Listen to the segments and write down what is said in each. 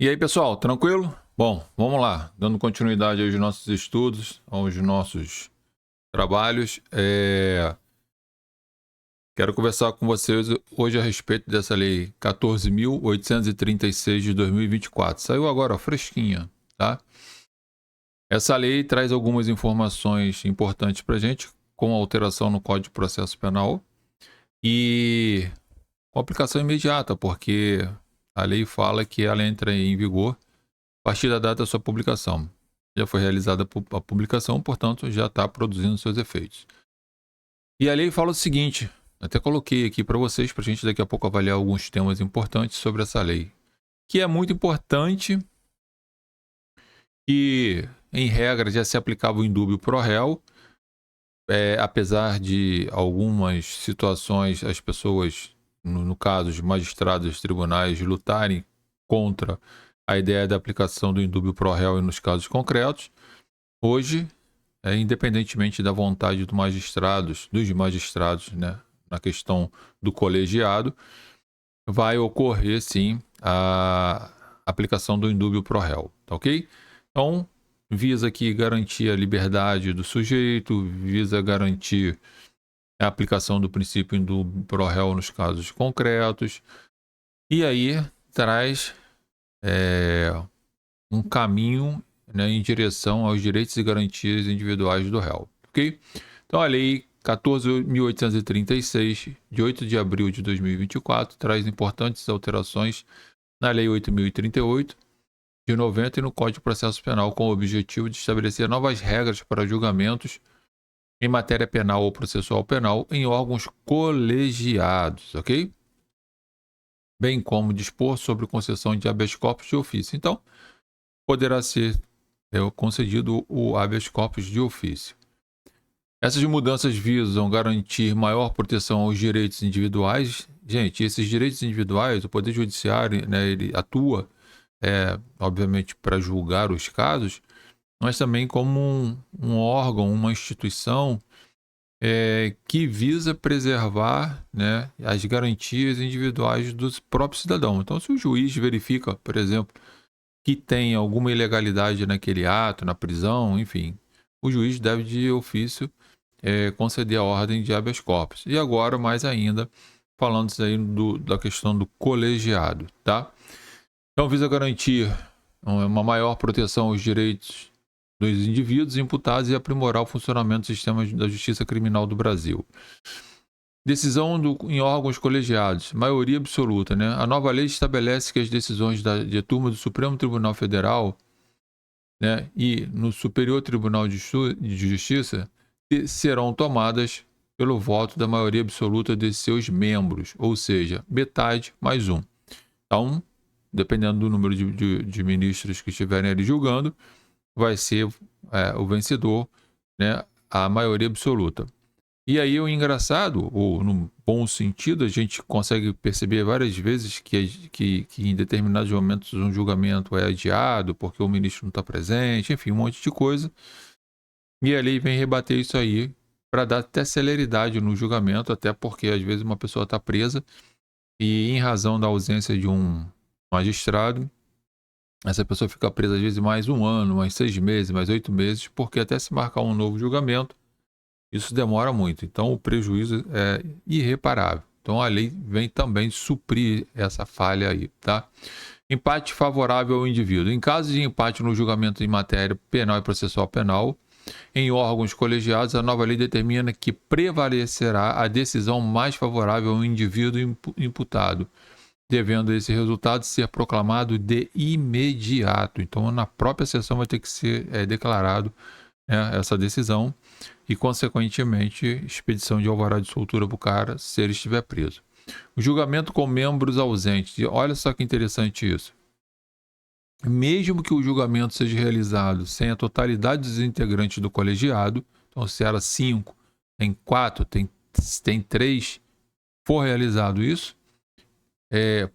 E aí, pessoal, tranquilo? Bom, vamos lá, dando continuidade aos nossos estudos, aos nossos trabalhos. Quero conversar com vocês hoje a respeito dessa lei 14.836 de 2024. Saiu agora, ó, fresquinha, tá? Essa lei traz algumas informações importantes para a gente, com alteração no Código de Processo Penal e com aplicação imediata, porque a lei fala que ela entra em vigor a partir da data da sua publicação. Já foi realizada a publicação, portanto, já está produzindo seus efeitos. E a lei fala o seguinte, até coloquei aqui para vocês, para a gente daqui a pouco avaliar alguns temas importantes sobre essa lei, que é muito importante e, em regra, já se aplicava o indúbio pro réu, apesar de algumas situações, as pessoas, no caso, os magistrados dos tribunais, lutarem contra a ideia da aplicação do indúbio pro réu nos casos concretos. Hoje, independentemente da vontade dos magistrados, né, na questão do colegiado, vai ocorrer sim a aplicação do indúbio pro réu, tá ok? Então, visa aqui garantir a liberdade do sujeito, visa garantir a aplicação do princípio indúbio pro réu nos casos concretos, e aí traz um caminho, né, em direção aos direitos e garantias individuais do réu, ok? Então a lei 14.836, de 8 de abril de 2024, traz importantes alterações na lei 8.038, de 90 e no Código de Processo Penal, com o objetivo de estabelecer novas regras para julgamentos em matéria penal ou processual penal em órgãos colegiados, ok? Bem como dispor sobre concessão de habeas corpus de ofício. Então, poderá ser concedido o habeas corpus de ofício. Essas mudanças visam garantir maior proteção aos direitos individuais. Gente, esses direitos individuais, o Poder Judiciário, né, ele atua, obviamente, para julgar os casos, mas também como um órgão, uma instituição que visa preservar, né, as garantias individuais dos próprios cidadãos. Então, se o juiz verifica, por exemplo, que tem alguma ilegalidade naquele ato, na prisão, enfim, o juiz deve de ofício conceder a ordem de habeas corpus. E agora, mais ainda, falando aí da questão do colegiado, tá? Então, visa garantir uma maior proteção aos direitos dos indivíduos imputados e aprimorar o funcionamento do sistema da justiça criminal do Brasil. Decisão em órgãos colegiados, maioria absoluta, né? A nova lei estabelece que as decisões de turma do Supremo Tribunal Federal, né, e no Superior Tribunal de Justiça serão tomadas pelo voto da maioria absoluta de seus membros, ou seja, metade mais um. Então, dependendo do número de ministros que estiverem ali julgando, vai ser o vencedor, né, a maioria absoluta. E aí o engraçado, ou no bom sentido, a gente consegue perceber várias vezes que em determinados momentos um julgamento é adiado porque o ministro não está presente, enfim, um monte de coisa. E a lei vem rebater isso aí para dar até celeridade no julgamento, até porque às vezes uma pessoa está presa e em razão da ausência de um magistrado, essa pessoa fica presa às vezes mais um ano, mais 6 meses, mais 8 meses, porque até se marcar um novo julgamento, isso demora muito, então o prejuízo é irreparável. Então a lei vem também suprir essa falha aí, tá? Empate favorável ao indivíduo. Em caso de empate no julgamento em matéria penal e processual penal, em órgãos colegiados, a nova lei determina que prevalecerá a decisão mais favorável ao indivíduo imputado, devendo esse resultado ser proclamado de imediato. Então, na própria sessão vai ter que ser declarado, né, essa decisão e, consequentemente, expedição de alvará de soltura para o cara se ele estiver preso. O julgamento com membros ausentes. Olha só que interessante isso. Mesmo que o julgamento seja realizado sem a totalidade dos integrantes do colegiado, então se era 5, tem 4, tem 3, for realizado isso,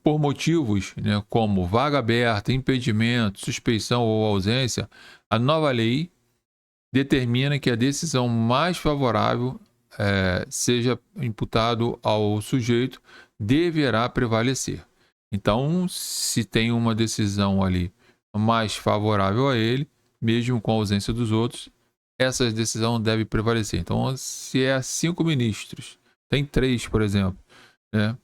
por motivos, né, como vaga aberta, impedimento, suspeição ou ausência, a nova lei determina que a decisão mais favorável seja imputado ao sujeito deverá prevalecer. Então, se tem uma decisão ali mais favorável a ele, mesmo com a ausência dos outros, essa decisão deve prevalecer. Então, se é 5 ministros, tem 3, por exemplo, né?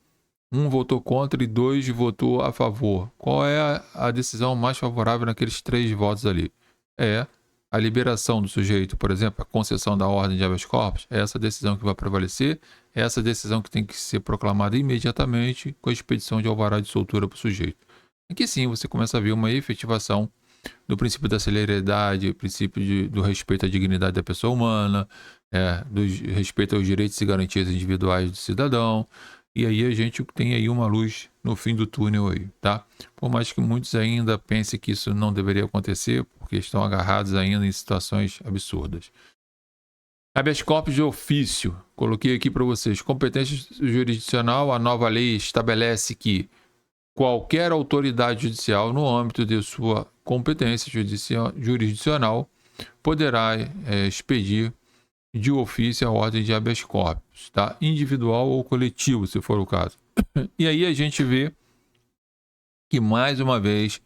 Um votou contra e 2 votou a favor. Qual é a decisão mais favorável naqueles 3 votos ali? É a liberação do sujeito, por exemplo, a concessão da ordem de habeas corpus. É essa decisão que vai prevalecer, é essa decisão que tem que ser proclamada imediatamente com a expedição de alvará de soltura para o sujeito. Aqui sim você começa a ver uma efetivação do princípio da celeridade, princípio do respeito à dignidade da pessoa humana, do respeito aos direitos e garantias individuais do cidadão. E aí a gente tem aí uma luz no fim do túnel aí, tá? Por mais que muitos ainda pensem que isso não deveria acontecer, porque estão agarrados ainda em situações absurdas. Habeas corpus de ofício. Coloquei aqui para vocês. Competência jurisdicional. A nova lei estabelece que qualquer autoridade judicial, no âmbito de sua competência jurisdicional, poderá expedir de ofício a ordem de habeas corpus, tá? Individual ou coletivo, se for o caso. E aí a gente vê que, mais uma vez,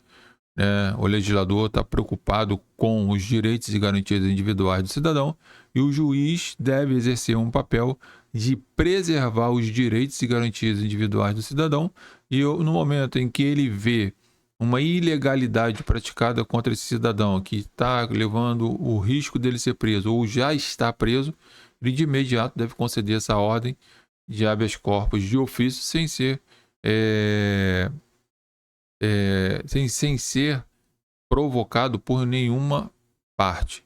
o legislador está preocupado com os direitos e garantias individuais do cidadão e o juiz deve exercer um papel de preservar os direitos e garantias individuais do cidadão e no momento em que ele vê uma ilegalidade praticada contra esse cidadão que está levando o risco dele ser preso ou já está preso, ele de imediato deve conceder essa ordem de habeas corpus de ofício sem ser sem ser provocado por nenhuma parte.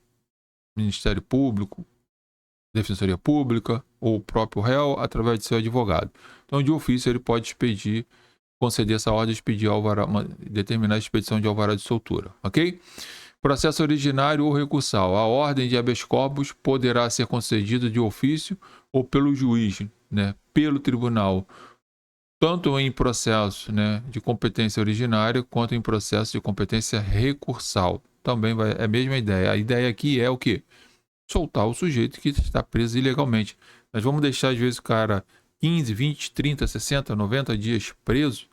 Ministério Público, Defensoria Pública ou o próprio réu através de seu advogado. Então, de ofício, ele pode expedir, conceder essa ordem, expedir alvará, determinar a expedição de alvará de soltura, ok? Processo originário ou recursal. A ordem de habeas corpus poderá ser concedida de ofício ou pelo juiz, pelo tribunal, tanto em processo de competência originária quanto em processo de competência recursal. Também é a mesma ideia. A ideia aqui é o quê? Soltar o sujeito que está preso ilegalmente. Nós vamos deixar, às vezes, o cara 15, 20, 30, 60, 90 dias preso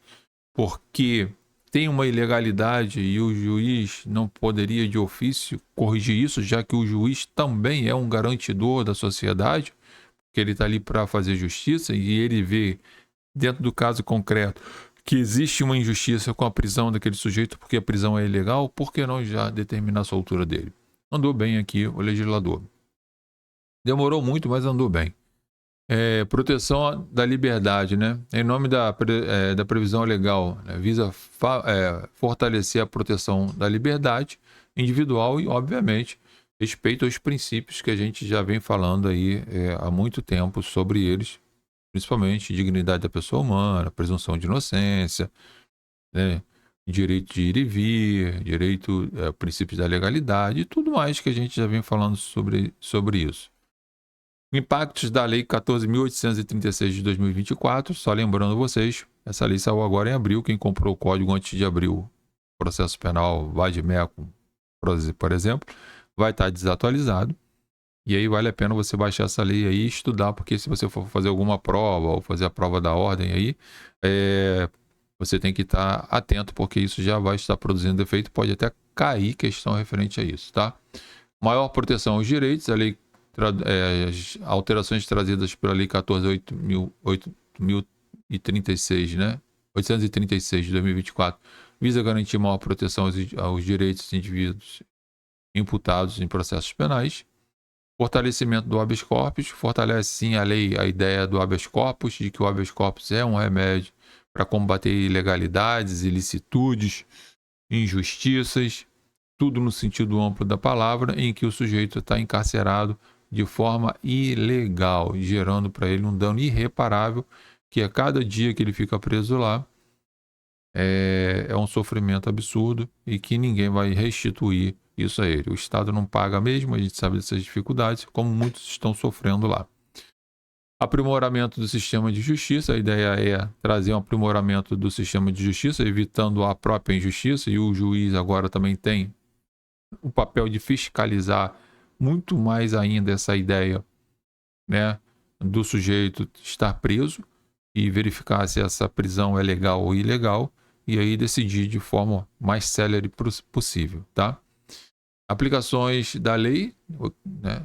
porque tem uma ilegalidade e o juiz não poderia, de ofício, corrigir isso, já que o juiz também é um garantidor da sociedade, porque ele está ali para fazer justiça e ele vê, dentro do caso concreto, que existe uma injustiça com a prisão daquele sujeito porque a prisão é ilegal, por que não já determinar a soltura dele? Andou bem aqui o legislador. Demorou muito, mas andou bem. Proteção da liberdade, em nome da previsão legal, visa fortalecer a proteção da liberdade individual e, obviamente, respeito aos princípios que a gente já vem falando aí há muito tempo sobre eles, principalmente dignidade da pessoa humana, presunção de inocência, direito de ir e vir, direito, princípios da legalidade e tudo mais que a gente já vem falando sobre isso. Impactos da Lei 14.836 de 2024, só lembrando vocês, essa lei saiu agora em abril, quem comprou o código antes de abril, processo penal Vadimeco, por exemplo, vai estar desatualizado, e aí vale a pena você baixar essa lei aí e estudar, porque se você for fazer alguma prova, ou fazer a prova da ordem aí, você tem que estar atento, porque isso já vai estar produzindo efeito, pode até cair questão referente a isso, tá? Maior proteção aos direitos, a lei alterações trazidas pela Lei 836 de 2024, visa garantir maior proteção aos direitos dos indivíduos imputados em processos penais. Fortalecimento do habeas corpus, fortalece sim a lei a ideia do habeas corpus, de que o habeas corpus é um remédio para combater ilegalidades, ilicitudes, injustiças, tudo no sentido amplo da palavra, em que o sujeito está encarcerado de forma ilegal, gerando para ele um dano irreparável, que a cada dia que ele fica preso lá é um sofrimento absurdo e que ninguém vai restituir isso a ele. O Estado não paga mesmo, a gente sabe dessas dificuldades, como muitos estão sofrendo lá. Aprimoramento do sistema de justiça, a ideia é trazer um aprimoramento do sistema de justiça, evitando a própria injustiça, e o juiz agora também tem o papel de fiscalizar muito mais ainda essa ideia do sujeito estar preso, e verificar se essa prisão é legal ou ilegal, e aí decidir de forma mais célere possível, tá? Aplicações da lei, né,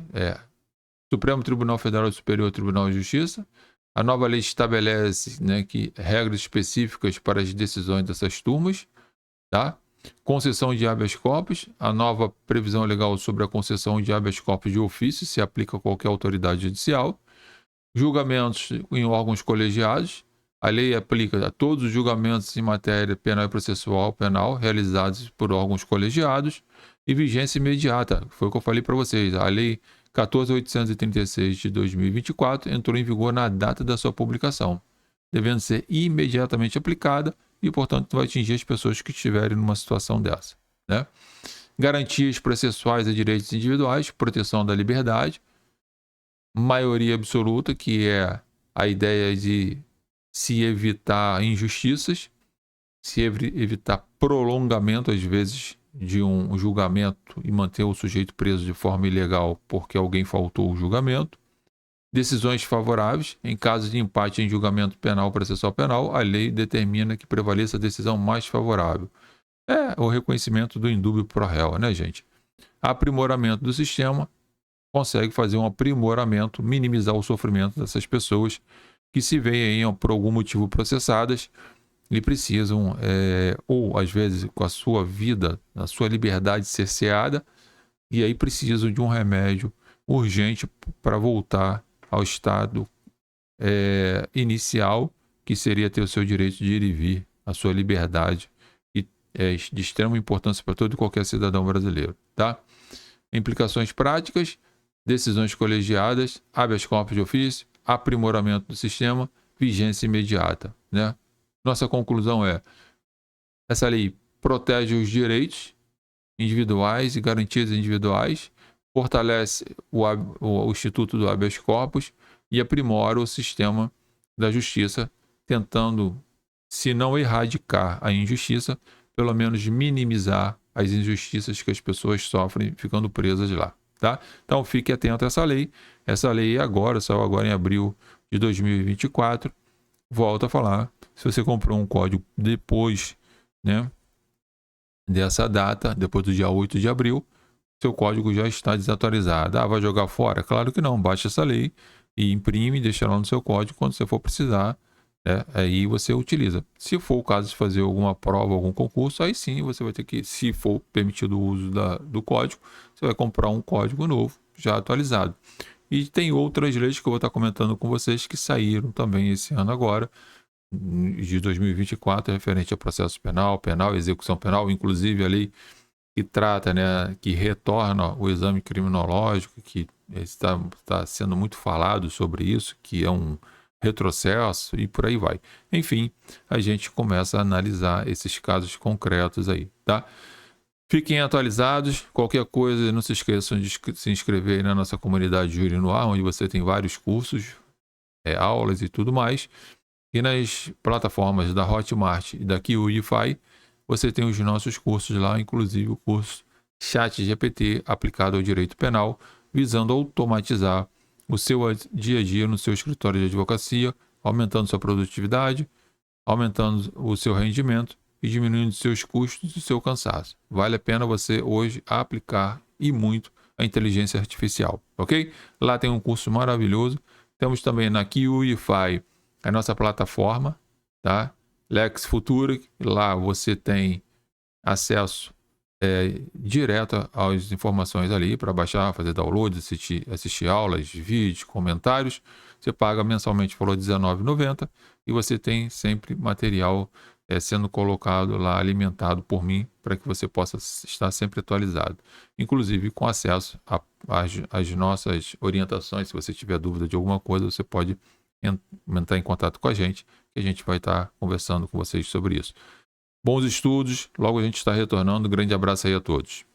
Supremo Tribunal Federal e Superior Tribunal de Justiça. A nova lei estabelece, né, que regras específicas para as decisões dessas turmas, tá? Concessão de habeas corpus. A nova previsão legal sobre a concessão de habeas corpus de ofício se aplica a qualquer autoridade judicial. Julgamentos em órgãos colegiados. A lei aplica a todos os julgamentos em matéria penal e processual penal realizados por órgãos colegiados. E vigência imediata. Foi o que eu falei para vocês. A lei 14.836 de 2024 entrou em vigor na data da sua publicação, devendo ser imediatamente aplicada e, portanto, vai atingir as pessoas que estiverem numa situação dessa, né? Garantias processuais a direitos individuais, proteção da liberdade, maioria absoluta, que é a ideia de se evitar injustiças, se evitar prolongamento, às vezes, de um julgamento e manter o sujeito preso de forma ilegal porque alguém faltou o julgamento. Decisões favoráveis. Em caso de empate em julgamento penal processual penal, a lei determina que prevaleça a decisão mais favorável. É o reconhecimento do indúbio pro réu, né, gente? Aprimoramento do sistema. Consegue fazer um aprimoramento, minimizar o sofrimento dessas pessoas que se veem aí por algum motivo processadas e precisam, ou às vezes com a sua vida, a sua liberdade cerceada, e aí precisam de um remédio urgente para voltar ao estado inicial, que seria ter o seu direito de ir e vir, a sua liberdade, e é de extrema importância para todo e qualquer cidadão brasileiro, tá? Implicações práticas, decisões colegiadas, habeas corpus de ofício, aprimoramento do sistema, vigência imediata, né? Nossa conclusão é: essa lei protege os direitos individuais e garantias individuais, fortalece o Instituto do Habeas Corpus e aprimora o sistema da justiça, tentando, se não erradicar a injustiça, pelo menos minimizar as injustiças que as pessoas sofrem ficando presas lá, tá? Então fique atento a essa lei. Essa lei saiu agora em abril de 2024. Volto a falar, se você comprou um código depois, né, dessa data, depois do dia 8 de abril, seu código já está desatualizado. Vai jogar fora? Claro que não. Baixa essa lei e imprime e deixa lá no seu código. Quando você for precisar, né, aí você utiliza. Se for o caso de fazer alguma prova, algum concurso, aí sim você vai ter que, se for permitido o uso do código, você vai comprar um código novo, já atualizado. E tem outras leis que eu vou estar comentando com vocês que saíram também esse ano agora, de 2024, referente a processo penal, execução penal, inclusive a lei que trata, né, que retorna o exame criminológico, que está sendo muito falado sobre isso, que é um retrocesso e por aí vai. Enfim, a gente começa a analisar esses casos concretos aí, tá? Fiquem atualizados. Qualquer coisa, não se esqueçam de se inscrever aí na nossa comunidade Júri no Ar, onde você tem vários cursos, aulas e tudo mais. E nas plataformas da Hotmart e da QIFI, você tem os nossos cursos lá, inclusive o curso ChatGPT aplicado ao direito penal, visando automatizar o seu dia a dia no seu escritório de advocacia, aumentando sua produtividade, aumentando o seu rendimento e diminuindo seus custos e seu cansaço. Vale a pena você hoje aplicar e muito a inteligência artificial, ok? Lá tem um curso maravilhoso. Temos também na QIFI a nossa plataforma, tá? Lex Futura, lá você tem acesso direto às informações ali para baixar, fazer download, assistir aulas, vídeos, comentários. Você paga mensalmente, falou R$19,90, e você tem sempre material sendo colocado lá, alimentado por mim, para que você possa estar sempre atualizado, inclusive com acesso às nossas orientações. Se você tiver dúvida de alguma coisa, você pode entrar em contato com a gente, que a gente vai estar conversando com vocês sobre isso. Bons estudos, logo a gente está retornando. Grande abraço aí a todos.